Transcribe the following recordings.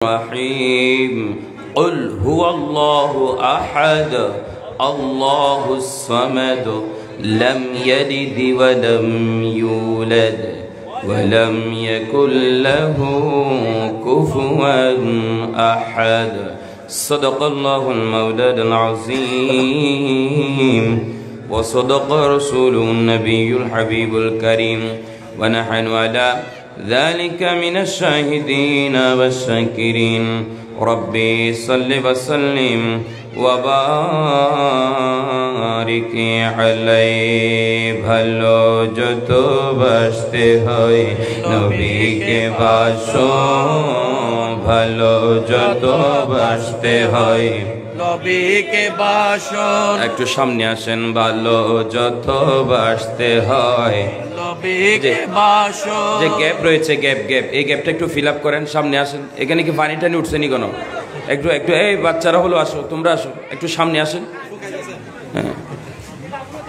الرحيم قل هو الله أحد الله الصمد لم يلد ولم يولد ولم يكن له كفوا أحد صدق الله المولى العظيم وصدق رسوله النبي الحبيب الكريم ونحن على ذلك من الشاهدين والشاكرين ربي صل وسلم وبارك عليه ভালো যত বাসতে হয় নবীকে বাসো ভালো যত বাসতে হয় নবীকে বাসো একটু সামনে আসেন ভালো যত বাসতে হয় নবীকে বাসো যে গ্যাপ রয়েছে গ্যাপ এই গ্যাপটা একটু ফিল আপ করেন সামনে আসেন এখানে কি পানি টানি উঠছে নি কোনো একটু এই বাচ্চারা হলো আসো তোমরা আসো একটু সামনে আসেন হ্যাঁ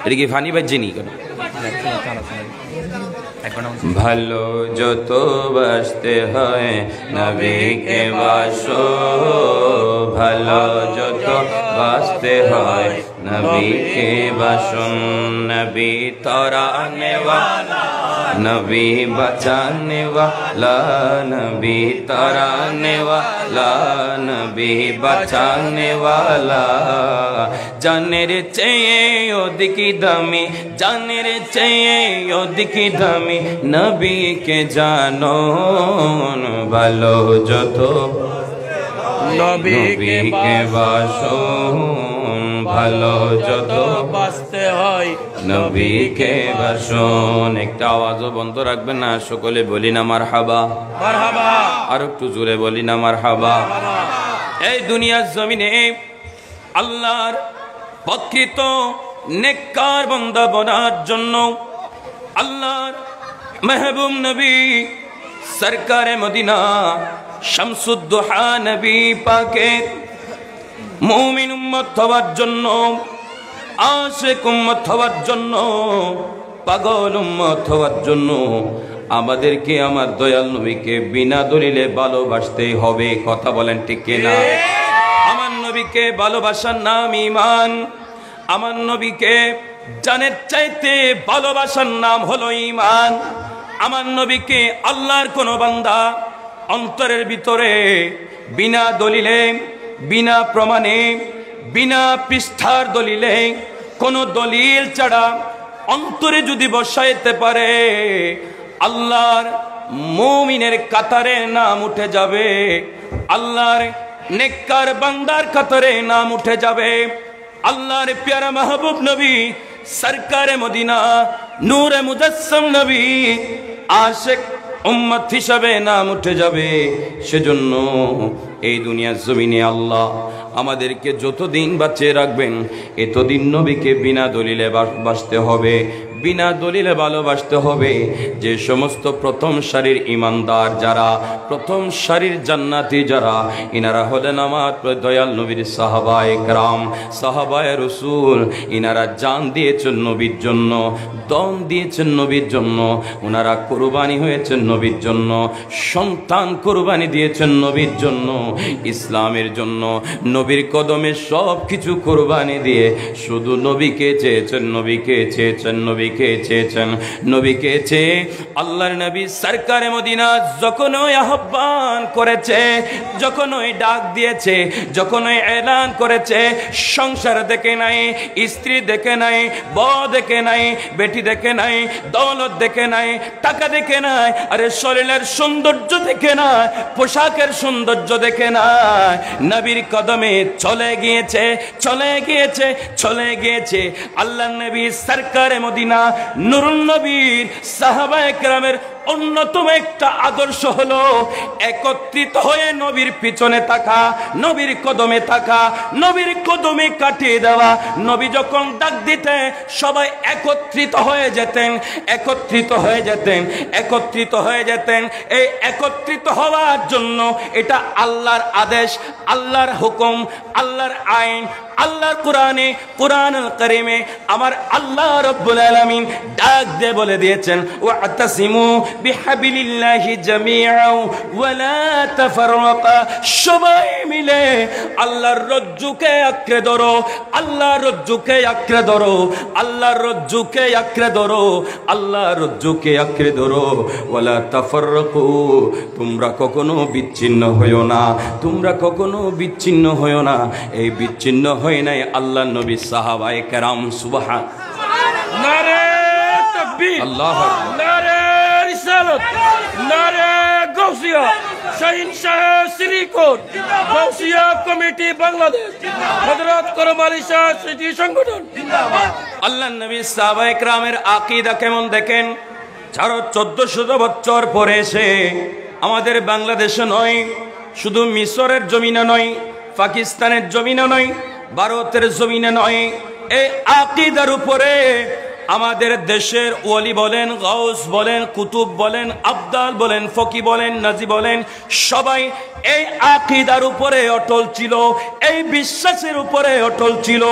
এটা কি পানি বাজছে নি কোনো ভালো যত বাসতে হয় নবীকে বাসো ভালো যত বাসতে হয় নবীকে বাসুন নবী তরানে ওয়ালা নবী বাঁচানে ওয়ালা নবী তরানে ওয়ালা নবী বাঁচানে ওয়ালা জানের চেয়ে অধিক দামি জানের চেয়ে অধিক দামি নবীকে জানো ভালো যত নবীকে বাসো ভালো যত বাসতে হয় নবীকে বাসুন একটা আওয়াজও বন্ধ রাখবেন না সকলে বলি না মারহাবা মারহাবা আর একটু জোরে বলি না মারহাবা এই দুনিয়ার জমিনে আল্লাহর প্রকৃত নেককার বান্দা বনার জন্য আল্লাহর মেহবুব নবী সরকারে মদিনা শামসুদ্দোহা নবী পাকের মুমিন উম্মত হওয়ার জন্য আশিক উম্মত হওয়ার জন্য পাগল উম্মত হওয়ার জন্য আমাদেরকে আমার দয়াল নবীকে বিনা দলিলে ভালোবাসতেই হবে কথা বলেন ঠিক কিনা আমার নবীকে ভালোবাসার নাম ঈমান আমার নবীকে জানের চাইতে ভালোবাসার নাম হলো ঈমান আমার নবীকে আল্লাহর কোন বান্দা অন্তরের ভিতরে বিনা দলিলে বিনা প্রমাণে বিনা পৃষ্ঠার দলিলে কোন দলিল ছাড়া অন্তরে যদি বসাইতে পারে আল্লাহর মুমিনের কাতারে নাম উঠে যাবে আল্লাহর নেককার বান্দার কাতারে নাম উঠে যাবে আল্লাহর প্যারা মাহবুব নবী সরকারে মদিনা নূরে মুজাসসাম নবী আশিক উম্মত হিসাবে নাম উঠে যাবে সেজন্য এই দুনিয়ার জমিনে আল্লাহ আমাদেরকে যতদিন বাঁচিয়ে রাখবেন এতদিন নবীকে বিনা দলিলে বাসতে হবে বিনা দলিলে ভালোবাসতে হবে যে সমস্ত প্রথম সারির ইমানদার যারা প্রথম সারির জান্নাতি যারা ইনারা হলেন আমার দয়াল নবীর সাহাবায়ে کرام সাহাবায়ে রাসূল ইনারা জান দিয়েছেন নবীর জন্য দম দিয়েছেন নবীর জন্য ওনারা কুরবানি হয়েছেন নবীর জন্য সন্তান কুরবানি দিয়েছেন নবীর জন্য ইসলামের জন্য নবীর কদমে সব কিছু কুরবানি দিয়ে শুধু নবীকে চেয়েছেন নবীকে চেয়েছেন নবীকে চেয়েছেন নবীকে চেয়ে আল্লাহর নবী সরকারে মদিনা যখন ওই আহ্বান করেছে যখন ওই ডাক দিয়েছে যখন ওই এলান করেছে সংসার দেখে নাই স্ত্রী দেখে নাই বউ দেখে নাই বেটি দেখে নাই দৌলত দেখে নাই টাকা দেখে নাই আরে শরীরের সৌন্দর্য দেখে নাই পোশাকের সৌন্দর্য দেখে নাই নবীর কদমে চলে গিয়েছে চলে গিয়েছে চলে গিয়েছে আল্লাহর নবী সরকারে মদিনা নুরুন নবীর সাহাবায়ে কেরামের অন্যতম একটা আদর্শ হলো একত্রিত হয়ে নবীর পিছনে থাকা নবীর কদমে থাকা নবীর কদমে কাটিয়ে দেওয়া নবী যখন ডাক দিতেন সবাই একত্রিত হয়ে যেতেন একত্রিত হয়ে যেতেন একত্রিত হয়ে যেতেন এই একত্রিত হওয়ার জন্য এটা আল্লাহর আদেশ আল্লাহর হুকুম আল্লাহর আইন আল্লাহর কোরআনে কোরআনুল কারীমে আমার আল্লাহ রাব্বুল আলামিন ডাক দিয়ে বলে দিয়েছেন ওয়াতাসিমু বিহাবিলিল্লাহি জামিআন ওয়া লা তাফাররাকা, সবাই মিলে আল্লাহর রজ্জুকে আঁকড়ে ধরো, আল্লাহর রজ্জুকে আঁকড়ে ধরো, আল্লাহর রজ্জুকে আঁকড়ে ধরো, আল্লাহর রজ্জুকে আঁকড়ে ধরো। ওয়ালা তাফাররাকু, তোমরা কখনো বিচ্ছিন্ন হইও না, তোমরা কখনো বিচ্ছিন্ন হইও না। এই বিচ্ছিন্ন হয় নাই আল্লাহর নবী সাহাবায়ে কেরাম। সুবহান নারে তাকবীর, আল্লাহু আকবার, নারে রিসালাত, নারে গাউসিয়া, শাহিন শাহ শ্রীকোট, গাউসিয়া কমিটি বাংলাদেশ, হযরত করম আলী শাহ স্মৃতি সংগঠন। আল্লাহর নবী সাহাবায়ে কেরামের আকীদা কেমন দেখেন। 1400 বছর পরে এসে আমাদের বাংলাদেশে নয়, শুধু মিশরের জমিনে নয়, পাকিস্তানের জমিনে নয়, ভারতের জমিনে নয়, এই আকীদার উপরে আমাদের দেশের ওলি বলেন, গাউস বলেন, কুতুব বলেন, আবদাল বলেন, ফকি বলেন, নাজি বলেন, সবাই এই আকীদার উপরে অটল ছিল, এই বিশ্বাসের উপরে অটল ছিল।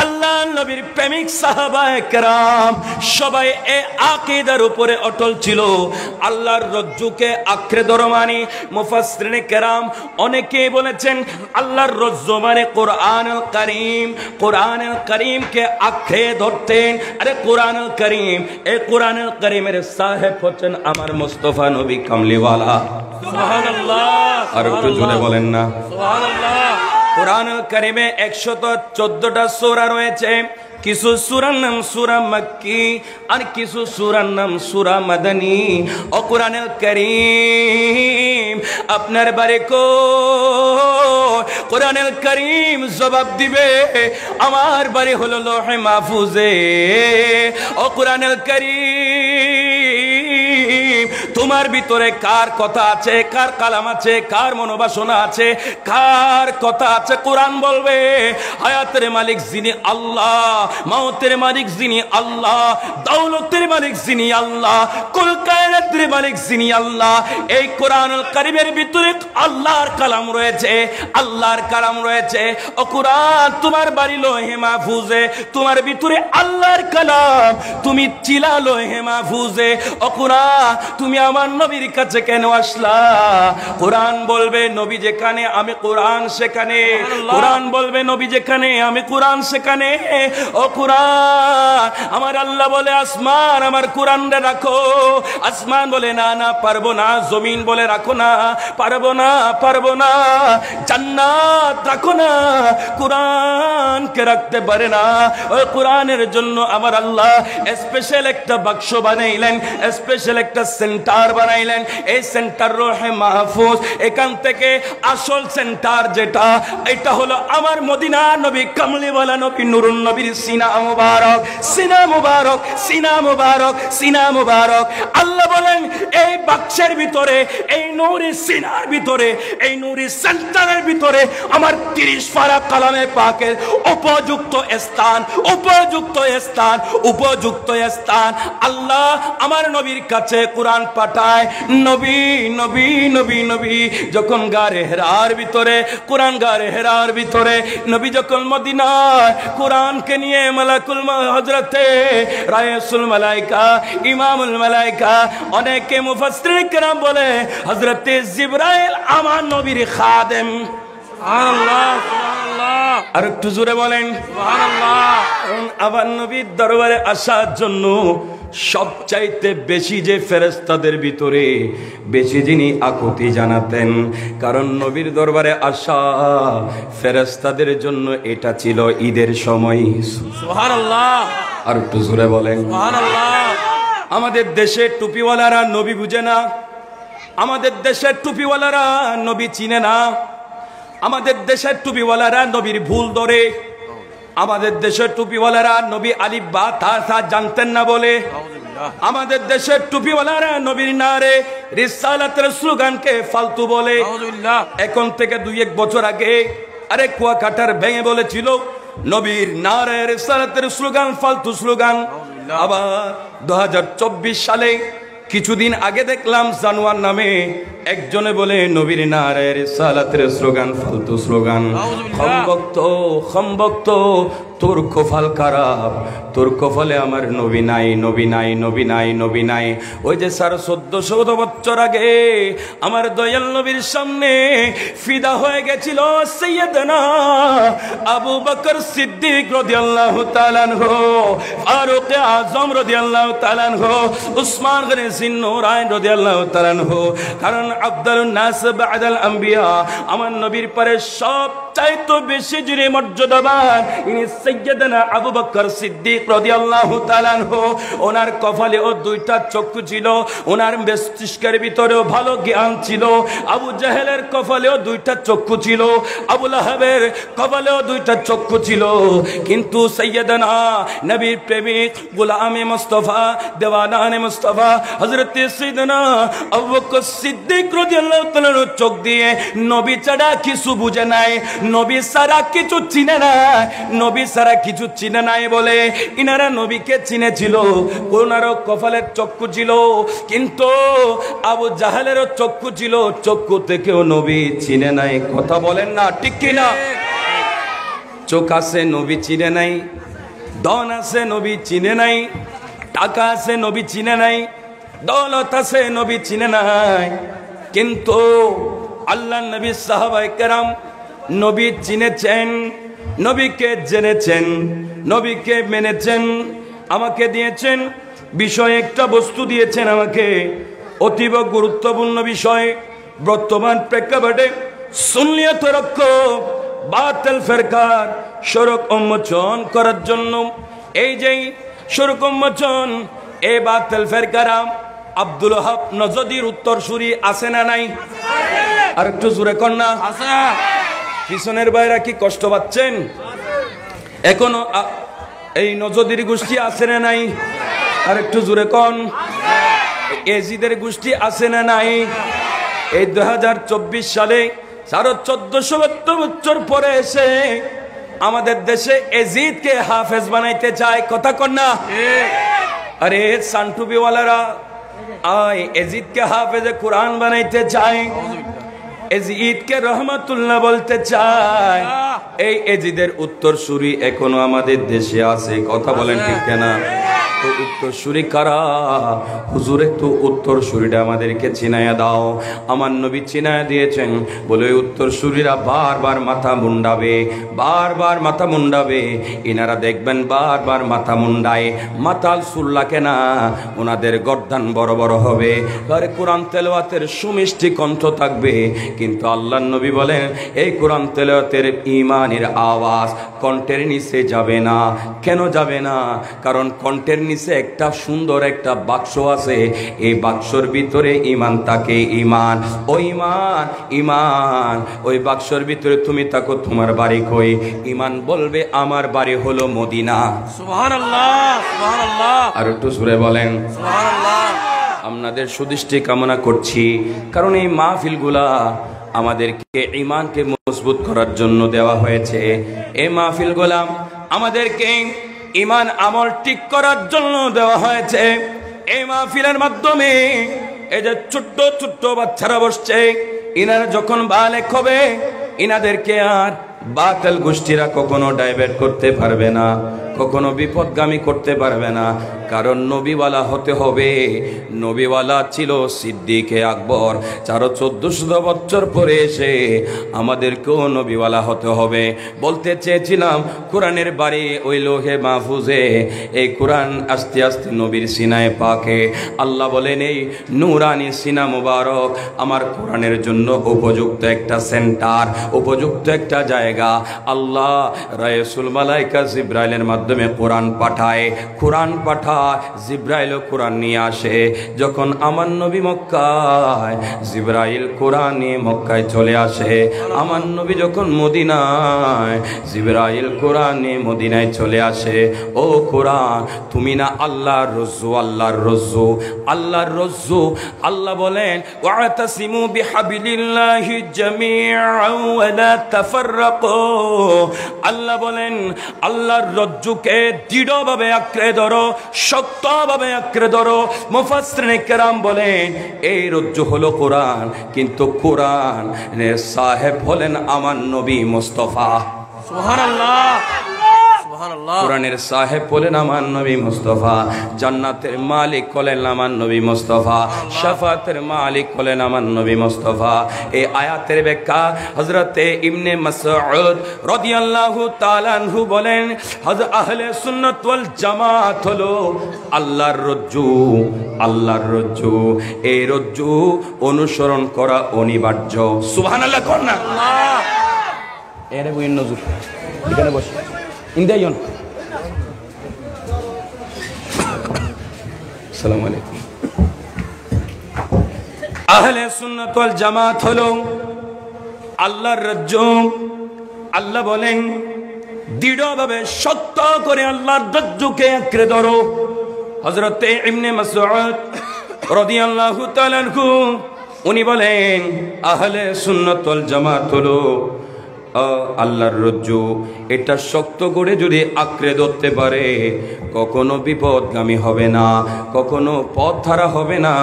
আল্লাহ নবীর প্রেমিক সাহাবায়ে কেরাম সবাই এই আকীদার উপরে অটল ছিল। আল্লাহর রজ্জুকে আঁকড়ে ধরো মানে মুফাসসিরিনে কেরাম অনেকেই বলেছেন আল্লাহর রজ্জু মানে কোরআনুল কারীম, কোরআনুল কারীমকে আঁকড়ে ধরতেন। আরে কোরআনুল কারীম, এই কোরআনুল কারীমের সাহেব হচ্ছেন আমার মুস্তাফা নবী কামলিওয়ালা। সুবহানাল্লাহ, আর একটু জোরে বলেন না সুবহানাল্লাহ। কোরআনুল কারীমে 114টা সূরা রয়েছে। কিছু সূরার নাম সূরা মক্কি, আর কিছু সূরার নাম সূরা মাদানী। ও কোরআনুল কারীম আপনার বাড়ি কো, কোরআনুল কারীম জবাব দিবে আমার বাড়ি হলো লৌহে মাহফুজে। ও কোরআনুল কারীম তোমার ভিতরে কার কথা আছে, কার কালাম আছে, কার মনোবাসনা আছে, কার কথা আছে কোরআন বলবে। হায়াতের মালিক যিনি আল্লাহ, মওতের মালিক যিনি আল্লাহ, দৌলতের মালিক যিনি আল্লাহ, কুল কায়নাতের মালিক যিনি আল্লাহ, এই কোরআনুল কারীমের ভিতরে আল্লাহর কালাম রয়েছে, আল্লাহর কালাম রয়েছে। ও কোরআন তোমার বাড়ি লৌহে মাহফুজে, তোমার ভিতরে আল্লাহর কালাম, তুমি চিলা লৌহে মাহফুজে। ও কোরআন তুমি আমার নবীর কাছে কেন আসলা? কোরআন বলবে নবী যেখানে আমি কোরআন সেখানে, কোরআন বলবে নবী যেখানে আমি কোরআন সেখানে। ও কোরআন আমার আল্লাহ বলে আসমান আমার কোরআনটা রাখো, আসমান বলে না না পারবো না, জমিন বলে রাখো না পারবো না, পারবো না, জান্নাত রাখো না, কোরআনকে রাখতে পারে না। ওই কোরআনের জন্য আমার আল্লাহ স্পেশাল একটা বাক্স বানাইলেন, স্পেশাল একটা সেন্টার বানাইলেন। এই সেন্টার রহে মাহফুজ, এখান থেকে আসল সেন্টার যেটা, এটা হলো আমার মদিনা নবী কামলিওয়ালা নবী নুরুন নবীর সিনা মুবারক, সিনা মুবারক, সিনা মুবারক, সিনা মুবারক। আল্লাহ বলেন এই বাক্সের ভিতরে, এই নূরি সিনার ভিতরে, এই নূরি সেন্টারের ভিতরে আমার 30 পারা কালামে পাকের উপযুক্ত স্থান, উপযুক্ত স্থান, উপযুক্ত স্থান। আল্লাহ আমার নবীর কাছে কোরআন পাঠায়। নবী নবী নবী নবী যখন গারে হেরার ভিতরে, কোরআন গারে হেরার ভিতরে, নবী যখন মদিনায় কোরআনকে নিয়ে মালাকুল হযরতে রাইসুল মালাইকা, ইমামুল মালাইকা, অনেকে মুফাসসিরিন কেরাম বলে হযরতে জিবরাইল আমার নবীর খাদেম। সুবহানাল্লাহ, সুবহানাল্লাহ, আর একটু জোরে বলেন সুবহানাল্লাহ। আমার নবীর দরবারে আসার জন্য সবচাইতে বেশি যে ফেরেশতাদের ভিতরে বেশি যিনি আকুতি জানাতেন, কারণ নবীর দরবারে আসা ফেরেশতাদের জন্য এটা ছিল ঈদের সময়। সুবহানাল্লাহ, আর একটু জোরে বলেন সুবহানাল্লাহ। আমাদের দেশের টুপিওয়ালারা নবী বুঝে না, আমাদের দেশের টুপিওয়ালারা নবী চিনে না, আমাদের দেশের টুপিওয়ালারা নবীর ভুল ধরে, আমাদের দেশের টুপিওয়ালারা নবী আলিফ বা তা সা জানতেন না বলে, আমাদের দেশের টুপিওয়ালারা নবীর নারে রিসালাতের স্লোগানকে ফালতু বলে। এখন থেকে 2-1 বছর আগে আরে কুয়াকাটার ভেঙে বলেছিল নবীর নারে রিসালাতের স্লোগান ফালতু স্লোগান। আবার 2024 সালে কিছুদিন আগে দেখলাম জানোয়ার নামে একজনে বলে নবীর নারায়ে রিসালাতের স্লোগান ফালতু স্লোগান। খমবক্ত তোর কপাল খারাপ, তোর কপালে আমার নবী নাই, নবী নাই, নবী নাই, নবী নাই। ওই যে 1400 বছর আগে আমার দয়াল নবীর সামনে ফিদা হয়ে গেছিল সাইয়েদনা আবু বকর সিদ্দিক রাদিয়াল্লাহু তাআলা আনহু, ফারুক আযম রাদিয়াল্লাহু তাআলা আনহু, উসমান গনি জিন্নুরাইন রাদিয়াল্লাহু তাআলা আনহু। কারণ আফদালুন নাস বা'দাল আম্বিয়া, আমার নবীর পরে সবচাইতে বেশি যিনি মর্যাদাবান ইনি সাইয়েদনা আবু বকর সিদ্দিক রাদিয়াল্লাহু তাআলা আনহু। ওনার কপালেও দুইটা চক্ষু ছিল, ওনার মস্তিষ্কের ভিতরেও ভালো জ্ঞান ছিল। আবু জাহেলের কপালেও দুইটা চক্ষু ছিল, আবু লাহাবের কপালেও দুইটা চক্ষু ছিল। কিন্তু সাইয়েদনা নবীর প্রেমিক গোলামে মুস্তাফা দেওয়ানানে মুস্তাফা হযরত সাইয়েদনা আবু বকর সিদ্দিক রাদিয়াল্লাহু তাআলা চোখ দিয়ে নবী ছাড়া কিছু বুঝে নাই, নবী ছাড়া কিছু চিনে না, নবী ছাড়া কিছু চিনে নাই বলে ইনারা নবীকে চিনেছিল। ওনারও কপালের চক্ষু ছিল, কিন্তু আবু জাহেলেরও চক্ষু ছিল, চক্ষু থেকেও নবী চিনে নাই। কথা বলেন না ঠিক কিনা? চোখ আছে নবী চিনে নাই, ধন আছে নবী চিনে নাই, টাকা আছে নবী চিনে নাই, দৌলত আছে নবী চিনে নাই। কিন্তু আল্লাহ নবী সাহাবায়ে কেরাম নবী চিনেছেন, নবীকে জেনেছেন, নবীকে মেনেছেন। আমাকে দিয়েছেন বিষয়, একটা বস্তু দিয়েছেন আমাকে, অতীব গুরুত্বপূর্ণ বিষয়। বর্তমান প্রেক্ষাপটে সুন্নিয়ত রক্ষক বাতিল ফেরকার সড়ক উন্মোচন করার জন্য এই যে সড়ক উন্মোচন, এই বাতিল ফেরকারা আব্দুল ওয়াহাব নজদির উত্তরসূরি আছে না নাই? আর একটু জোরে কর না। পিছনের বাইরা কি কষ্ট পাচ্ছেন? এখনো এই নজদির গোষ্ঠী আছে না নাই? আর একটু জোরে কন। এজিদের গোষ্ঠী আছে না নাই? এই 2024 সালে 1472 বছর পরে এসে আমাদের দেশে এজিদকে হাফেজ বানাইতে চায়। কথা কন না? আরে সান্টুবিওয়ালারা আয় এজিদকে হাফেজে কোরআন বানাইতে চায়, এজিদকে রহমাতুল্লাহ বলতে চায়। এই এজিদের উত্তরসূরি এখনো আমাদের দেশে আছে। কথা বলেন ঠিক না? উত্তরসূরি কারা? হুজুর একটু উত্তরসূরিটা আমাদেরকে চিনাইয়া দাও। আমার নবী চিনাইয়া দিয়েছেন বলে উত্তরসূরিরা বারবার মাথা মুন্ডাবে, বারবার মাথা মুন্ডাবে। ইনারা দেখবেন বারবার মাথা মুন্ডায়, মাতাল সুল্লাকে না, ওনাদের গর্দান বড় বড় হবে। আর কোরআন তেলাওয়াতের সুমিষ্টি কণ্ঠ থাকবে, কিন্তু আল্লাহর নবী বলেন এই কোরআন তেলাওয়াতের ঈমানের আওয়াজ কণ্ঠের নিচে যাবে না। কেন যাবে না? কারণ কণ্ঠের নিচে একটা সুন্দর একটা বাক্স আছে, এই বাক্সর ভিতরে ঈমান থাকে। ঈমান, ও ঈমান, ঈমান ওই বাক্সর ভিতরে তুমি থাকো। তোমার বাড়ি কই? ঈমান বলবে আমার বাড়ি হলো মদিনা। সুবহানাল্লাহ, সুবহানাল্লাহ। আর একটু জোরে বলেন সুবহানাল্লাহ। আপনাদের সুদৃষ্টি কামনা করছি, কারণ এই মাহফিলগুলা আমাদেরকে ঈমানকে মজবুত করার জন্য দেওয়া হয়েছে। এই মাহফিলগুলা আমাদেরকে ঈমান আমল ঠিক করার জন্য দেওয়া হয়েছে। এই মাহফিলের মাধ্যমে এই যে ছোট্ট ছোট্ট বাচ্চারা বসছে, ইনারা যখন বালেক হবে ইনাদেরকে আর বাতিল গোষ্ঠীরা কখনো ডাইভার্ট করতে পারবে না, কখনো বিপদগামী করতে পারবে না। কারণ নবীওয়ালা হতে হবে। নবীওয়ালা ছিল সিদ্দিকে আকবর। 1400 বছর পরে এসে আমাদেরকেও নবীওয়ালা হতে হবে। বলতে চেয়েছিলাম কোরআনের বাড়ি ওই লোহে মাহফুজে, এই কোরআন আস্তে আস্তে নবীর সিনায় পাকে। আল্লাহ বলেন এই নূরানি সিনা মুবারক আমার কোরআনের জন্য উপযুক্ত একটা সেন্টার, উপযুক্ত একটা জায়গা। আল্লাহ রাসূল মালাইকা জিবরাইলের মাধ্যমে কোরআন পাঠায়, কোরআন পাঠায়, জিবরাইলও কোরআন নিয়ে আসে। যখন আমার নবী মক্কায়, জিবরাইল কোরআন নিয়ে মক্কায় চলে আসে। আমার নবী যখন মদিনায়, জিবরাইল কোরআন নিয়ে মদিনায় চলে আসে। ও কোরআন, তুমি না আল্লাহর রজ্জু, আল্লাহর রজ্জু, আল্লাহর রজ্জু। আল্লাহ বলেন ওয়াতাসিমু বিহাবিলিল্লাহি জামিআন ওয়া লা তাফাররাকু। আল্লাহ বলেন আল্লাহর রজ্জু রজ্জুকে দৃঢ়ভাবে আঁকড়ে ধরো, শক্তভাবে আঁকড়ে ধরো। মুফাসসিরিনে কেরাম বলেন এই রজ্জু হলো কোরআন, কিন্তু কোরআন সাহেব হলেন আমার নবী মুস্তাফা। সুবহানাল্লাহ, সুবহানাল্লাহ। কোরআনের সাহেব বলেন আমার নবী মুস্তাফা, জান্নাতের মালিক হলেন আমার নবী মুস্তাফা, শাফাতের মালিক হলেন আমার নবী মুস্তাফা। এই আয়াতের ব্যাখ্যা হযরতে ইবনে মাসউদ রাদিয়াল্লাহু তাআলা আনহু বলেন, আহলে সুন্নাত ওয়াল জামাত হলো আল্লাহর রজ্জু, আল্লাহর রজ্জু। এই রজ্জু অনুসরণ করা অনিবার্য। সুবহানাল্লাহ কোন না? এরে বইন নজর এখানে বসে ইন্দাইয়ন। আসসালামু আলাইকুম। আহলে সুন্নাত ওয়াল জামাত হলো আল্লাহর রজ্জু। আল্লাহ বলেন দৃঢ়ভাবে শক্ত করে আল্লাহর রজ্জুকে আঁকড়ে ধরো। হযরতে ইবনে মাসউদ রাদিয়াল্লাহু তাআলা আনহু উনি বলেন আহলে সুন্নাত ওয়াল জামাত হলো আল্লাহর রজ্জু। এটা শক্ত করে যদি আঁকড়ে ধরতে পারে কখনো বিপদগামী হবে না, কখনো পথ হারা হবে না,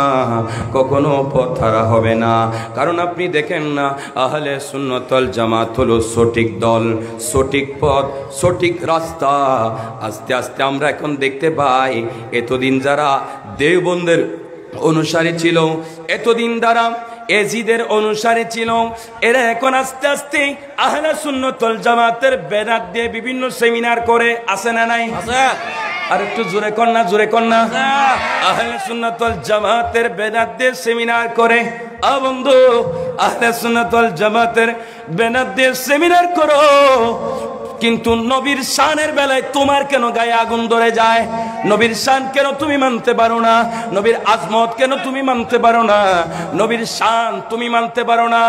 কখনো পথ হারা হবে না। কারণ আপনি দেখেন না, আহলে সুন্নাত ওয়াল জামাত হলো সঠিক দল, সঠিক পথ, সঠিক রাস্তা। আস্তে আস্তে আমরা এখন দেখতে পাই এতদিন যারা দেওবন্দের অনুসারী ছিল, এতদিন দ্বারা এজিদের অনুসারী ছিল, এরা এখন আস্তে আস্তে আহলে সুন্নাত ওয়াল জামাতের ব্যানার দিয়ে বিভিন্ন সেমিনার করে। আছে না নাই? আর একটু জোরে কর না, জোরে কর না। আহলে সুন্নাত ওয়াল জামাতের ব্যানার দিয়ে সেমিনার করে। বন্ধু, আহলে সুন্নাত ওয়াল জামাতের ব্যানার দিয়ে সেমিনার করো, কিন্তু নবীর শানের বেলায় তোমার কেন গায়ে আগুন ধরে যায়? নবীর শান কেন তুমি মানতে পারো না? নবীর আজমত কেন তুমি মানতে পারো না? নবীর শান তুমি মানতে পারো না,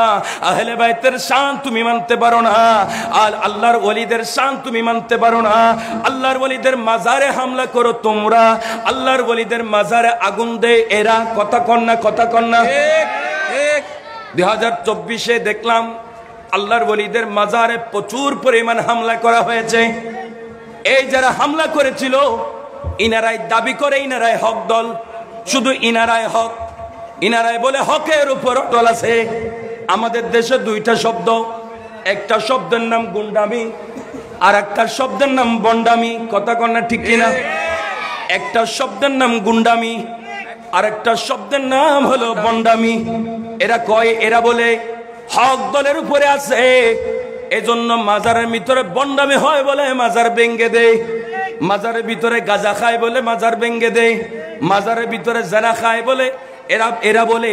আহলে বাইতের শান তুমি মানতে পারো না, আর আল্লাহর ওলিদের শান তুমি মানতে পারো না। আল্লাহর ওলিদের মাজারে হামলা করো তোমরা, আল্লাহর ওলিদের মাজারে আগুন দেয় এরা। কথা কন না, কথা কন না। 2024 দেখলাম আল্লাহর ওলিদের মাজারে প্রচুর পরিমাণ হামলা করা হয়েছে। এই যারা হামলা করেছিল ইনারাই দাবি করে ইনারাই হক দল, শুধু ইনারাই হক, ইনারাই বলে হকের উপর দল আছে। আমাদের দেশে দুইটা শব্দ, একটা শব্দের নাম গুন্ডামি আর একটা শব্দের নাম বন্ডামি। কথা কন না, ঠিক কিনা? একটা শব্দের নাম গুন্ডামি আর একটা শব্দের নাম হলো বন্ডামি। এরা কয়, এরা বলে হক দলের উপরে আছে, এজন্য মাজারের ভিতরে বন্ডামি হয় বলে মাজার ভেঙ্গে দেয়, মাজারের ভিতরে গাঁজা খায় বলে মাজার ভেঙ্গে দেয়, মাজারের ভিতরে জানা খায় বলে এরা বলে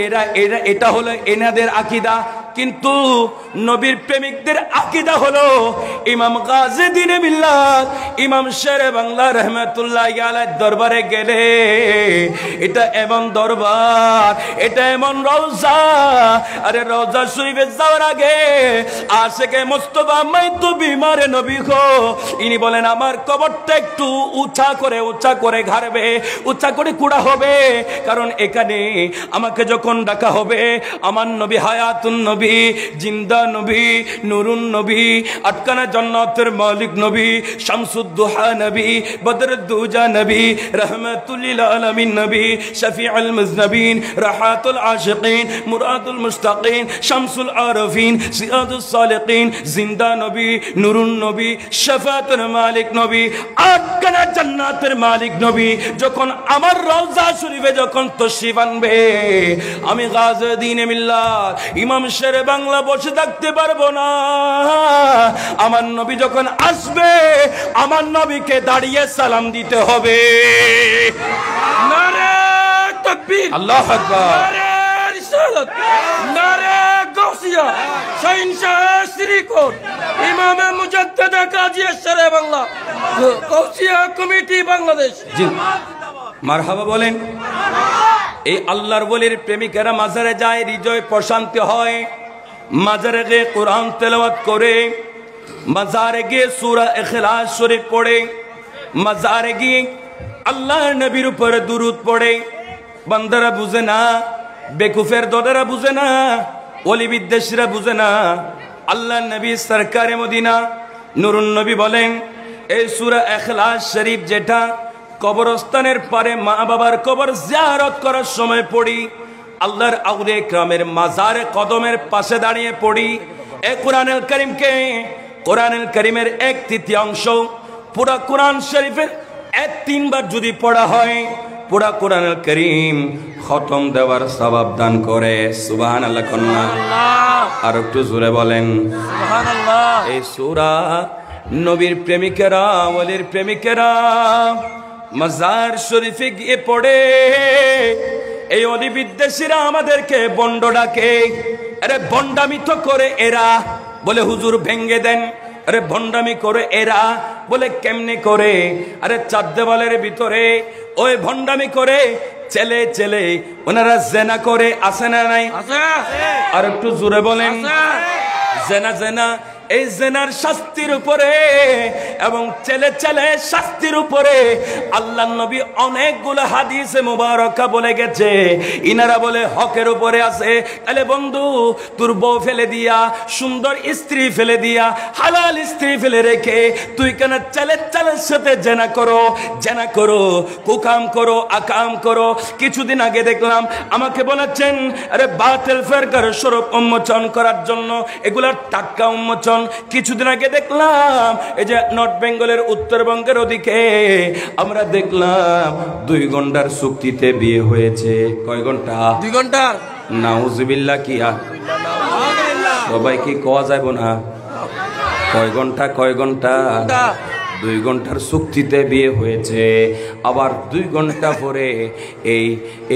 এটা হলো এনাদের আকীদা। কিন্তু নবীর প্রেমিকদের আকীদা হলো ইমাম গাজী দ্বীন মিল্লাত ইমাম শেরে বাংলা রহমাতুল্লাহি আলাইহির দরবারে গেলে এটা এমন দরবার, এটা এমন রওজা। আরে রওজা শরীফে যাওয়ার আগে আশেকে মুস্তাফা মাইতু বিমারে নবী গো, ইনি বলেন আমার কবরটা একটু উঁচা করে ঘাড়বে, উঁচা করে কুড়া হবে, কারণ এখানে আমাকে যখন ডাকা হবে আমার নবী হায়াতুন নবী, জিন্দা নবী, নুরুন নবী, আটকানা জান্নাতের মালিক নবী, শামসুদ্দুহা নবী, বদরুদ্দুজা নবী, রহমাতুল লিল আলামিন নবী, শফিউল মুজনবিন, রাহাতুল আশিকিন, মুরাদুল মুশতাকিন, শামসুল আরফিন, সিরাজুস সালিকিন, জিন্দা নবী, নুরুন নবী, শাফাতের মালিক নবী, আটকানা জান্নাতের মালিক নবী যখন আমার রওজা শরীফে যখন তশরিফ আনবে, আমি গাজী দ্বীন মিল্লাত ইমাম শেরে বাংলা বসে থাকতে পারবো না। আমার নবী যখন আসবে আমার নবীকে দাঁড়িয়ে সালাম দিতে হবে। নারে তাকবীর, আল্লাহু আকবার, নারে রিসালাত, নারে গাউসিয়া, শাহিনশাহ শ্রীকোট, ইমামে মুজাদ্দিদ কাজী শেরে বাংলা, গাউসিয়া কমিটি বাংলাদেশ। জি মারহাবা বলেন। এই আল্লাহর ওলির প্রেমিকেরা মাজারে যায়, হৃদয় প্রশান্তি হয়। মাজারে গিয়ে কোরআন তেলাওয়াত করে, মাজারে গিয়ে সূরা ইখলাস শরীফ পড়ে, মাজারে গিয়ে আল্লাহর নবীর উপর দুরূদ পড়ে। বান্দারা বুঝে না, বেকুফের দলেরা বুঝে না, ওলি বিদ্বেষীরা বুঝে না। আল্লাহর নবী সরকারে মদিনা নুরুন নবী বলেন এই সূরা ইখলাস শরীফ যেটা কবরস্থানের পারে মা বাবার কবর জিয়ারত করার সময় পড়ি, আল্লাহর আউলিয়া ইকরামের মাজারে কদমের পাশে দাঁড়িয়ে পড়ি, এই কোরআনুল কারীমকে, কোরআনুল কারীমের 1/3 পুরা কোরআন শরীফের 1-3 বার যদি পড়া হয়, পুরা কোরআনুল কারীম খতম দেওয়ার সওয়াব দান করে। সুবহানাল্লাহ কন্যা, আর একটু জোরে বলেন সুবহানাল্লাহ। এই সূরা নবীর প্রেমিকেরা, ওলির প্রেমিকেরা মাজার শরীফে গিয়ে পড়ে। এই অলি বিদ্বেষীরা আমাদেরকে বন্ড ডাকে। আরে বন্ডামি তো করে এরা, বলে হুজুর ভেঙ্গে দেন। আরে ভন্ডামি করে এরা, বলে কেমনে করে? আরে চার দেওয়ালের ভিতরে ওই ভন্ডামি করে চেলে চেলে ওনারা জেনা করে, আছে না নাই? আর একটু জোরে বলেন জেনা জেনা। এই জেনার শাস্তির উপরে এবং চেলে চেলে শাস্তির উপরে আল্লাহর নবী অনেকগুলো হাদিসে মুবারকা বলে গেছে। ইনারা বলে হকের উপরে আছে। তাহলে বন্ধু, তোর বউ ফেলে দিয়া, সুন্দর স্ত্রী ফেলে দিয়া, হালাল স্ত্রী ফেলে রেখে তুই কেন চেলে চেলের সাথে জেনা করো, জেনা করো, কুকাম করো, আকাম করো? কিছুদিন আগে দেখলাম আমাকে বলেছেন, আরে বাতিল ফেরকার স্বরূপ উন্মোচন করার জন্য এগুলার টাটকা উন্মোচন। কিছুদিন আগে দেখলাম এই যে নর্থ বেঙ্গলের, উত্তরবঙ্গের ওদিকে আমরা দেখলাম 2 ঘন্টার চুক্তিতে বিয়ে হয়েছে। কয় ঘন্টা? 2 ঘন্টার। নাউজুবিল্লাহ। কিয়া সবাই কি কোয়া যাব না? কয় ঘন্টা? কয় ঘন্টা? 2 ঘন্টার চুক্তিতে বিয়ে হয়েছে। আবার 2 ঘন্টা পরে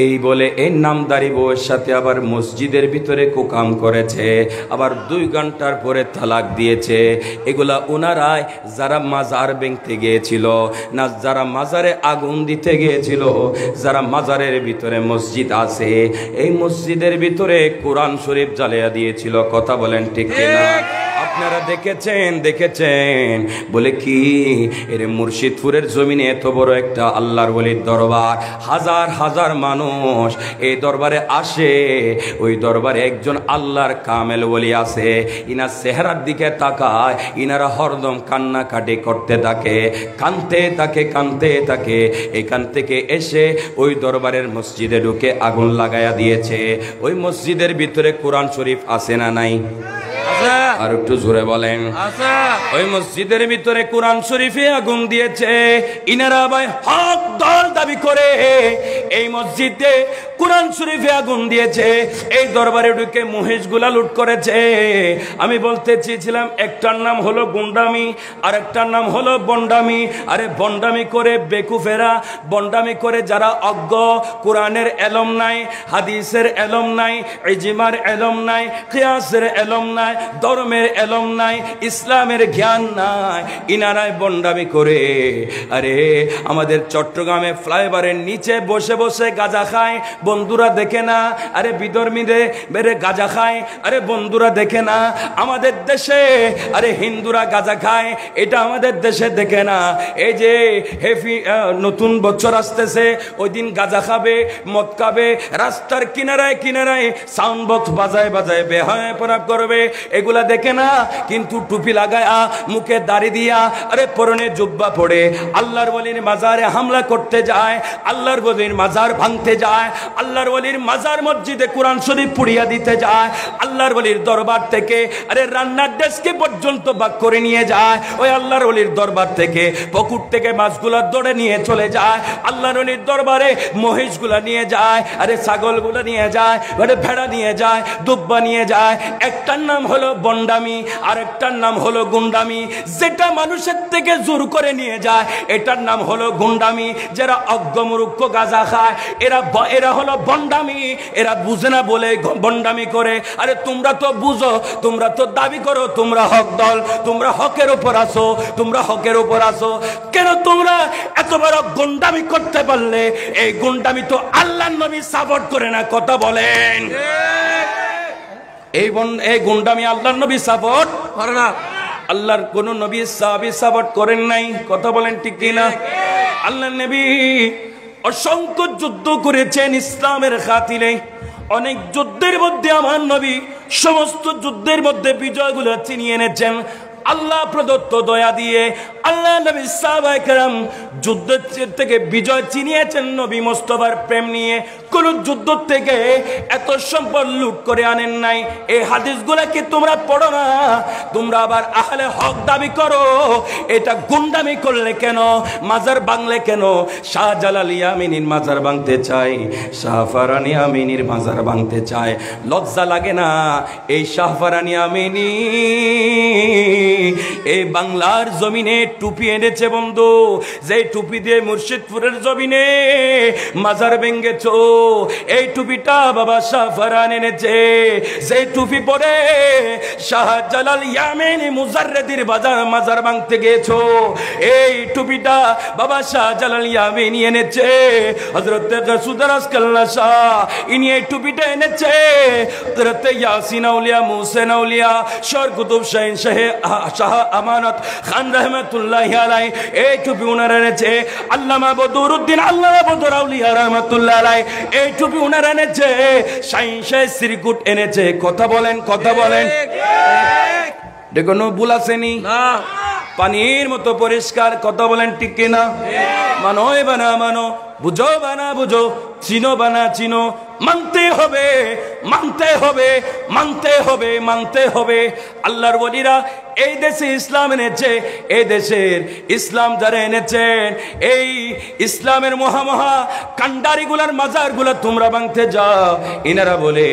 এই বলে এই নামদারি বউয়ের সাথে আবার মসজিদের ভিতরে কুকাম করেছে। আবার 2 ঘন্টার পরে তালাক দিয়েছে। এগুলা ওনারাই যারা মাজার ভেঙতে গিয়েছিল, না যারা মাজারে আগুন দিতে গিয়েছিল, যারা মাজারের ভিতরে মসজিদ আছে, এই মসজিদের ভিতরে কোরআন শরীফ জ্বালিয়ে দিয়েছিল। কথা বলেন ঠিক কিনা? আপনারা দেখেছেন? দেখেছেন? বলে কি এর মুর্শিদপুরের জমিনে এত বড় একটা আল্লাহর ওলির দরবার, হাজার হাজার মানুষ এই দরবারে আসে। ওই দরবারে একজন আল্লাহর কামেল ওলি আছে। ইনার চেহারার দিকে তাকায়, ইনারা হরদম কান্নাকাটি করতে থাকে, কানতে থাকে, কানতে থাকে। এখান থেকে এসে ওই দরবারের মসজিদে ঢুকে আগুন লাগায়া দিয়েছে। ওই মসজিদের ভিতরে কোরআন শরীফ আছে না নাই? আর একটু জোরে বলেন। ওই মসজিদের ভিতরে কোরআন শরীফে আগুন দিয়েছে। ইনারা ভাই হক দল দাবি করে এই মসজিদে কোরআন শরীফে আগুন দিয়েছে। এই দরবারে ঢুকে মহিষগুলা লুট করেছে। আমি বলতে চেয়েছিলাম, একটার নাম হলো গুন্ডামি, আর একটার নাম হলো বন্ডামি। আরে বন্ডামি করে বেকুফেরা, বন্ডামি করে যারা অজ্ঞ, কোরআনের এলম নাই, হাদিসের এলম নাই, ইজমার এলম নাই, কিয়াসের এলম নাই, ধর্মের এলম নাই, ইসলামের জ্ঞান নাই, ইনারাই বন্ডামি করে। আরে আমাদের চট্টগ্রামে ফ্লাইওভারের নিচে বসে বসে গাঁজা খায়, বন্ধুরা দেখে না? আরে বিধর্মীদের বেড়ে গাঁজা খায়, আরে বন্ধুরা দেখে না? আমাদের দেশে আরে হিন্দুরা গাঁজা খায়, এটা আমাদের দেশে দেখে না? এই যে নতুন বছর আসতেছে, ওই দিন গাঁজা খাবে, মদ খাবে, রাস্তার কিনারায় কিনারায় সাউন্ড বক্স বাজায় বাজায় বেহায়াপনা করবে, এগুলা দেখে না? কিন্তু টুপি লাগায়া, মুখে দাড়ি দিয়া, আরে পরনে জুব্বা পড়ে আল্লাহর ওলির মাজারে হামলা করতে যায়, আল্লাহর ওলির মাজার ভাঙতে যায়, আল্লাহর ওলির মাজার মসজিদে কোরআন শরীফ পুড়িয়ে দিতে যায়, আল্লাহর ওলির দরবার থেকে আরে রান্নার ডেস্কে পর্যন্ত বাক করে নিয়ে যায়। ওই আল্লাহর ওলির দরবার থেকে পুকুর থেকে মাছগুলা ধরে নিয়ে চলে যায়, আল্লাহর ওলির দরবারে মহিষগুলা নিয়ে যায়, আরে ছাগলগুলা নিয়ে যায়, আরে ভেড়া নিয়ে যায়, দুব্বা নিয়ে যায়। একটার নাম হলো বন্ডামি, আর একটার নাম হলো গুন্ডামি। যেটা মানুষের থেকে জোর করে নিয়ে যায় এটার নাম হলো গুন্ডামি। যারা অজ্ঞমূর্খ গাঁজা খায় এরা হলো বন্ডামি। এরা বুঝে না বলে বন্ডামি করে। আরে তোমরা তো বুঝো, তোমরা তো দাবি করো তোমরা হক দল, তোমরা হকের উপর আসো, তোমরা হকের উপর আসো। কেন তোমরা এত বড় গুন্ডামি করতে পারলে? এই গুন্ডামি তো আল্লাহর নবী সাপোর্ট করে না। কথা বলেন। এই গুন্ডামি আল্লাহর নবী সাপোর্ট করে না। আল্লাহর কোন নবী সাহাবী সাপোর্ট করেন নাই। কথা বলেন ঠিক কিনা? আল্লাহর নবী অসংখ্য যুদ্ধ করেছেন ইসলামের খাতিরে। অনেক যুদ্ধের মধ্যে আমার নবী সমস্ত যুদ্ধের মধ্যে বিজয়গুলো ছিনিয়ে এনেছেন। আল্লাহ প্রদত্ত দয়া দিয়ে আল্লাহ নবী সাহাবায়ে কেরাম যুদ্ধের থেকে বিজয় চিনিয়েছেন নবী মুস্তাফার প্রেম নিয়ে। কোন যুদ্ধ থেকে এত সম্পদ লুট করে আনেন নাই। এই হাদিসগুলা কি তোমরা পড়ো না? তোমরা আবার আহলে হক দাবি করো। এটা গুন্ডামি করলে কেন? মাজার ভাঙলে কেন? শাহজালাল ইয়ামিনীর মাজার ভাঙতে চাই, শাহফারানি আমিনীর মাজার ভাঙতে চায়, লজ্জা লাগে না? এই শাহফারানি আমিনী এই বাংলার জমিনে টুপি এনেছে বন্ধু, যে টুপি দিয়ে মুর্শিদপুরের জমিনে মাজার ভেঙ্গেছ। এই টুপিটা বাবা শাহফারান এনেছে, যে টুপি পরে শাহজালাল ইয়ামিনী মুজাররিদের মাজার ভাঙতে গেছো। এই টুপিটা বাবা শাহজালাল ইয়ামিনী এনেছে। হযরত গাসুদারাস কাল্লা শাহ ইনি এই টুপিটা এনেছে। হযরত ইয়াসিন আউলিয়া, মুহসিন আউলিয়া, শর কুতুব শাহিন শাহ আমানত খান রহমাতুল্লাহি আলাইহি এই টুপি উনারা এনেছে। আল্লামা বদরুদ্দিন আল্লামা বদর আউলিয়া রহমাতুল্লাহি আলাইহি এই টুপি উনারা এনেছে। শাহিন শাহ শ্রীকুট এনেছে। কথা বলেন, কথা বলেন। দেখো নো ভুল আসেনি না? পানির মতো পরিষ্কার। কথা বলেন ঠিক কিনা? মানো বানা মানো, বুঝো বানা বুঝো, চিনো বানা চিনো। মানতে হবে, মানতে হবে, মানতে হবে, মানতে হবে। আল্লাহর ওলিরা এই দেশে ইসলাম এনেছে। এই দেশের ইসলাম যারা এনেছেন, এই ইসলামের মহা কান্ডারিগুলার মাজারগুলা তোমরা ভাঙতে যাও। ইনারা বলে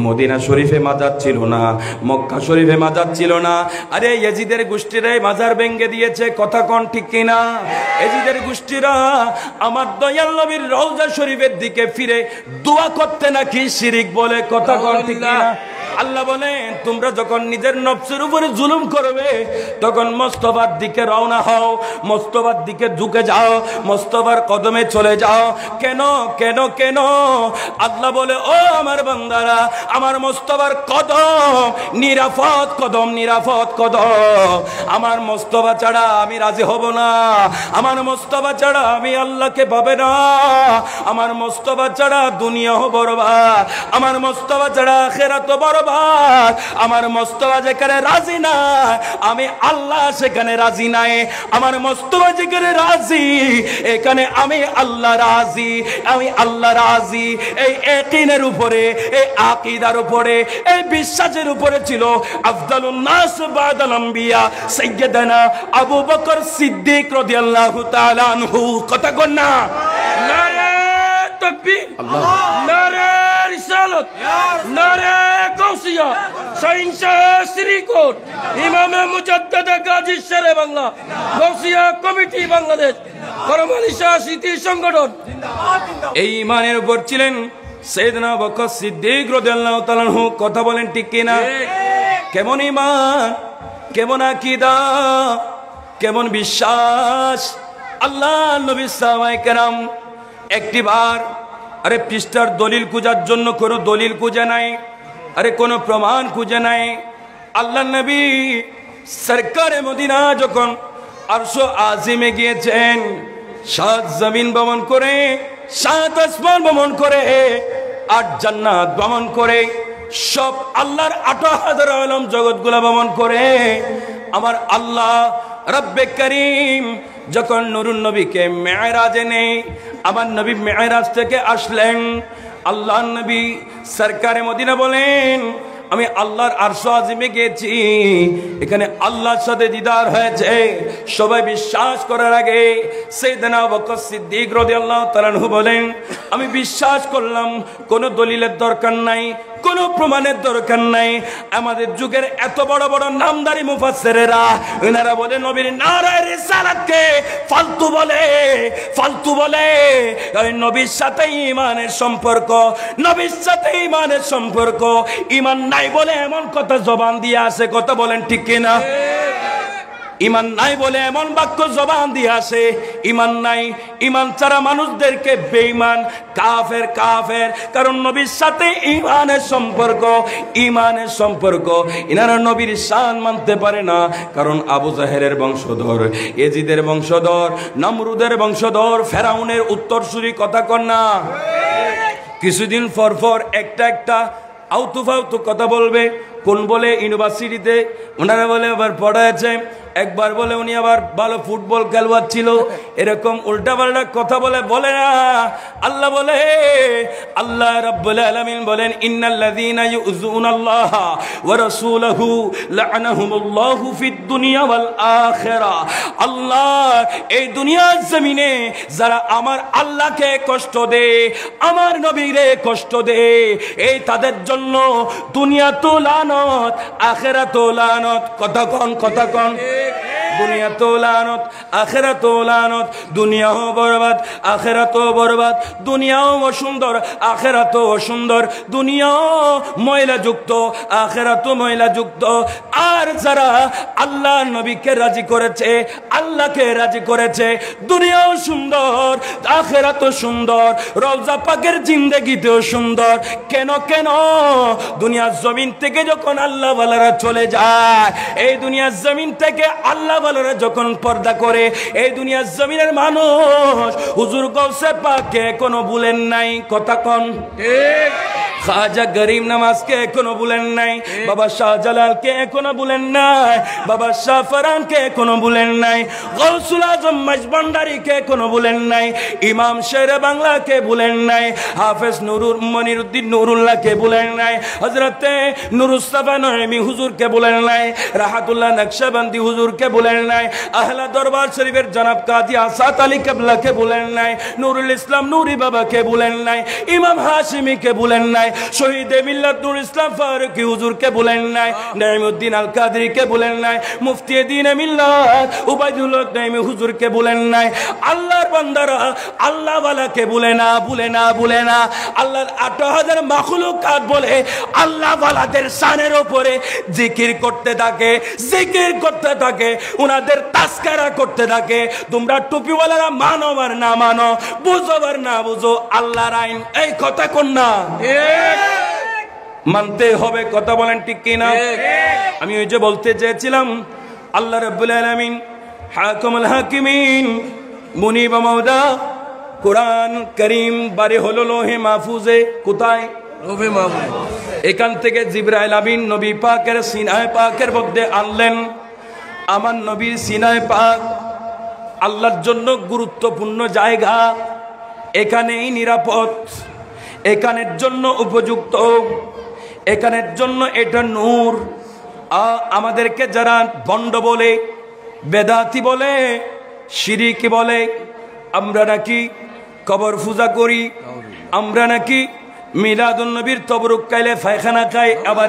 মদিনা শরীফে মাজার ছিল না, মক্কা শরীফে মাজার ছিল না। আরে ইয়াজিদের গোষ্ঠীরা মাজার ভেঙে দিয়েছে। কথা কোন ঠিক কিনা? ইয়াজিদের গোষ্ঠীরা আমার দয়াল নবীর রওজা শরীফের দিকে ফিরে দোয়া করতে নাকি শিরিক বলে। কথা কোন ঠিক কিনা? আল্লাহ বলেন তোমরা যখন নিজের নফসের উপরে জুলুম করবে তখন মোস্তফার দিকে রওনা হও, মোস্তফার দিকে ঝুঁকে যাও, মোস্তফার কদমে চলে যাও। কেন কেন কেন? আল্লাহ বলে ও আমার বান্দারা, আমার মোস্তফার কদম নিরাপদ কদম, নিরাপদ কদম। আমার মোস্তফা ছাড়া আমি রাজি হব না। আমার মোস্তফা ছাড়া আমি আল্লাহকে পাবে না। আমার মোস্তফা ছাড়া দুনিয়াও বরবাদ, আমার মোস্তফা ছাড়া আখিরাতও বরবাদ। আমার মোস্তফা যেখানে রাজি না, আমি আল্লাহ সেখানে রাজি নাই। আমার মোস্তফা যেখানে রাজি, এখানে আমি আল্লাহ রাজি, আমি আল্লাহ রাজি। এই ইয়াকিনের উপরে, এই আকীদার উপরে, এই বিশ্বাসের উপরে ছিল আফদালুন নাস বাদাল আম্বিয়া সাইয়্যিদানা আবু বকর সিদ্দিক রাদিয়াল্লাহু তাআলা আনহু। কথা কন না? নারে তাকবীর, নারে রিসালাত, নারে গাউসিয়া, শাহিন শাহ শ্রীকোট, ইমামে মুজাদ্দেদে গাজী শেরে বাংলা, গাউসিয়া কমিটি বাংলাদেশ, করমালী শাহ স্মৃতি সংগঠন। এই ইমানের উপর ছিলেন সাইয়েদনা আবু বকর সিদ্দিক রাদিয়াল্লাহু তাআলা আনহু। কথা বলেন ঠিক কিনা? কেমন ইমান, কেমন আকীদা, কেমন বিশ্বাস। আল্লাহ নবী সাহাবায়ে কেরাম একটিবার আরে পৃষ্ঠার দলিল খুঁজার জন্য কোনো দলিল খুঁজে নাই, আরে কোনো প্রমাণ খুঁজে নাই। আল্লাহ নবী সরকারে মদিনা যখন আরশ আজিমে গিয়েছেন, সাত জমিন ভ্রমণ করে, সাত আসমান ভ্রমণ করে, আট জান্নাত ভ্রমণ করে, সব আল্লাহর 18,000 আলম জগৎগুলা ভ্রমণ করে আমার আল্লাহ রব্বে করিম যখন নুরুন নবীকে মেরাজে নেই, আমার নবী মেরাজ থেকে আসলেন। আল্লাহ নবী সরকারে মদিনা বলেন আমি আল্লাহর আরশ আজিমে গেছি, এখানে আল্লাহর সাথে দিদার হয়েছে। সবাই বিশ্বাস করার আগে সাইয়েদনা আবু বকর সিদ্দিক রাদিয়াল্লাহু তাআলা আনহু বলেন আমি বিশ্বাস করলাম, কোনো দলিলের দরকার নাই, কোনো প্রমাণের দরকার নাই। আমাদের যুগের এত বড় বড় নামদারি মুফাসসিরেরা এনারা বলে নবীর নারায়ে রিসালাতকে ফালতু বলে, ফালতু বলে। এই নবীর সাথে ঈমানের সম্পর্ক, নবীর সাথে ঈমানের সম্পর্ক। ঈমান নাই বলে এমন কথা জবান দিয়ে আসে। কথা বলেন ঠিক কিনা? ঈমান নাই বলে এমন বাক্য জবান দিয়ে আসে। ঈমান নাই, ঈমান ছাড়া মানুষদেরকে বেঈমান, কাফের কাফের। কারণ নবীর সাথে ঈমানের সম্পর্ক, ঈমানের সম্পর্ক। ইনারা নবীর শান মানতে পারে না, কারণ আবু জাহেলের বংশধর, ইয়াজিদের বংশধর, নমরুদের বংশধর, ফেরাউনের উত্তরসূরি। কথা কন না? কিছুদিন পর পর একটা একটা আউতু ফাউতু কথা বলবে। কোন বলে ইউনিভার্সিটিতে ওনারা বলে আবার পড়াচ্ছে, একবার বলে উনি আবার ভালো ফুটবল খেলোয়াড় ছিল। এরকম উল্টাপাল্টা কথা বলে না। আল্লাহ বলে, আল্লাহ রাব্বুল আলামিন বলেন, ইন্নাল্লাযীনা ইউযুনাল্লাহ ওয়া রাসূলাহু লা'নাহুমুল্লাহু ফিদ দুনিয়া ওয়াল আখিরাহ। আল্লাহ এই দুনিয়ার জমিনে যারা আমার আল্লাহকে কষ্ট দেয়, আমার নবীরে কষ্ট দেয়, এই তাদের জন্য দুনিয়া তো লানত, আখিরাত তো লানত। কথা কন দুনিয়া তো লানত, আখিরাত তো লানত। দুনিয়াও বরবাদ, আখিরাতও বরবাদ। দুনিয়াও অসুন্দর, আখিরাতও অসুন্দর। দুনিয়াও ময়লাযুক্ত, আখিরাতও ময়লাযুক্ত। আর যারা আল্লাহ নবীকে রাজি করেছে, আল্লাহকে রাজি করেছে, দুনিয়াও সুন্দর, আখিরাতও সুন্দর, রওজা পাকের জিন্দেগিতেও সুন্দর। কেন দুনিয়ার জমিন থেকে যখন আল্লাহ ওয়ালারা চলে যায়, এই দুনিয়ার জমিন থেকে আল্লাহ ওয়ালারা যখন পর্দা করে, এই দুনিয়ার জমিনের মানুষ হুজুর গৌসে পাককে কোনো ভুলেন নাই। কথা কন ঠিক। খাজা গরিব নামাজকে এখনো ভুলেন নাই, বাবা শাহজালালকে এখনো ভুলেন নাই, বাবা শাহ ফরানকে এখনো ভুলেন নাই, গৌসুল আজম মাঝভান্ডারীকে এখনো ভুলেন নাই, ইমাম শেরে বাংলাকে ভুলেন নাই, হাফেজ মনিরুদ্দিন নুরুল্লাহকে ভুলেন নাই, হযরতে নুরুস্তাফা নঈমি হুজুরকে ভুলেন নাই, রাহাতুল্লাহ নকশবন্দি হুজুরকে ভুলেন নাই, আহলা দরবার শরীফের জনাব কাজী আসাদ আলী কেবলাকে ভুলেন নাই, নুরুল ইসলাম নুরি বাবাকে ভুলেন নাই, ইমাম হাশিমিকে ভুলেন নাই, শহীদ মিল্লাত নূর ইসলাম ফারুকী হুজুরকে ভুলেন নাই, নাঈমউদ্দিন আল কাদরিকে ভুলেন নাই, মুফতি দ্বীন মিল্লাত উবাইদুল্লাহ নাঈমি হুজুরকে ভুলেন নাই। আল্লাহর বান্দারা আল্লাহ ওয়ালাকে ভুলে না। আল্লাহর 8000 মাখলুকাত বলে আল্লাহ ওয়ালাদের শানের উপরে জিকির করতে থাকে, উনাদের তাসকারা করতে থাকে। তোমরা টুপিওয়ালারা মানো আর না মানো, বুঝো আর না বুঝো, আল্লাহর আইন। এই কথা কোন না মানতে হবে। কথা বলেন ঠিক কিনা? আমি ওই যে বলতে চেয়েছিলাম, আল্লাহ রাব্বুল আলামিন হাকিমুল হাকিমিন মুনিব মাওদা কোরআন করিম বারে হলো লোহে মাহফুজে। কোথায়? লোহে মাহফুজ। এখান থেকে জিবরাইল আমিন নবী পাকের সিনায়ে পাকের মধ্যে আনলেন। আমার নবীর সিনায়ে পাক আল্লাহর জন্য গুরুত্বপূর্ণ জায়গা, এখানেই নিরাপদ, এখানের জন্য উপযুক্ত, এখানের জন্য এটা নূর। আমাদেরকে যারা ভণ্ড বলে, বেদাতি বলে, শিরিকি বলে, আমরা নাকি কবর পূজা করি, আমরা নাকি মিলাদুন নবীর তবরুক খাইলে পায়খানা খাই, আবার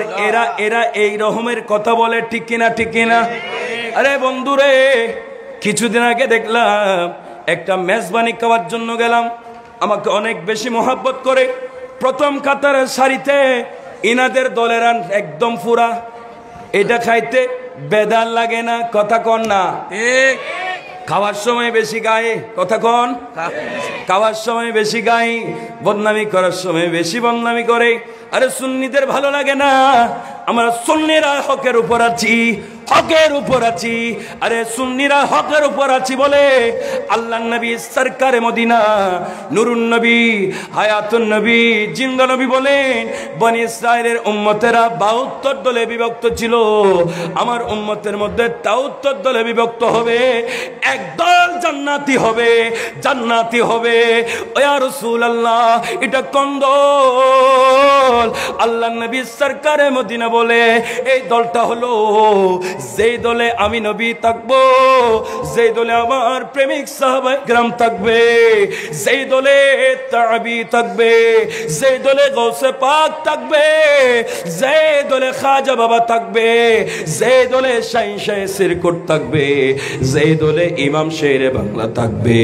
এরা এই রকমের কথা বলে। ঠিক কিনা? আরে বন্ধুরে, কিছুদিন আগে দেখলাম একটা মেজবানি খাওয়ার জন্য গেলাম, আমাকে অনেক বেশি মহব্বত করে, প্রথম কাতারের সারিতে ইনাদের দলেরা একদম পুরা। এটা খাইতে বেদাল লাগে না? কথা কন না ঠিক। খাওয়ার সময় বেশি গায়ে, কথা কন, খাওয়ার সময় বেশি গায়ে, বদনামি করার সময় বেশি বদনামি করে। আরে সুন্নিদের ভালো লাগে না? আমরা সুন্নিরা হকের উপর আছি, হকের উপর আছি। আরে সুন্নিরা হকের উপর আছি বলে আল্লাহ নবী সরকারে মদিনা নুরুন নবী হায়াতুন নবী জিন্দা নবী বলেন, বনি ইসরাইলের উম্মতেরা 72 দলে বিভক্ত ছিল, আমার উম্মতের মধ্যে 73 দলে বিভক্ত হবে, একদল জান্নাতি হবে। ও ইয়া রাসূলুল্লাহ, এটা কোন দল? আল্লাহ নবী সরকারে মদিনা বলে, এই দলটা হলো যেই দলে আমি নবী থাকবো, যেই দলে আমার প্রেমিক সাহাবায়ে কেরাম থাকবে, যেই দলে তাবি থাকবে, যেই দলে গৌসে পাক থাকবে, যেই দলে খাজা বাবা থাকবে, যেই দলে শাহ সিরকুট থাকবে, যেই দলে ইমাম শেরে বাংলা থাকবে,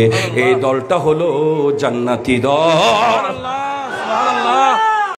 এই দলটা হলো জান্নাতি দল।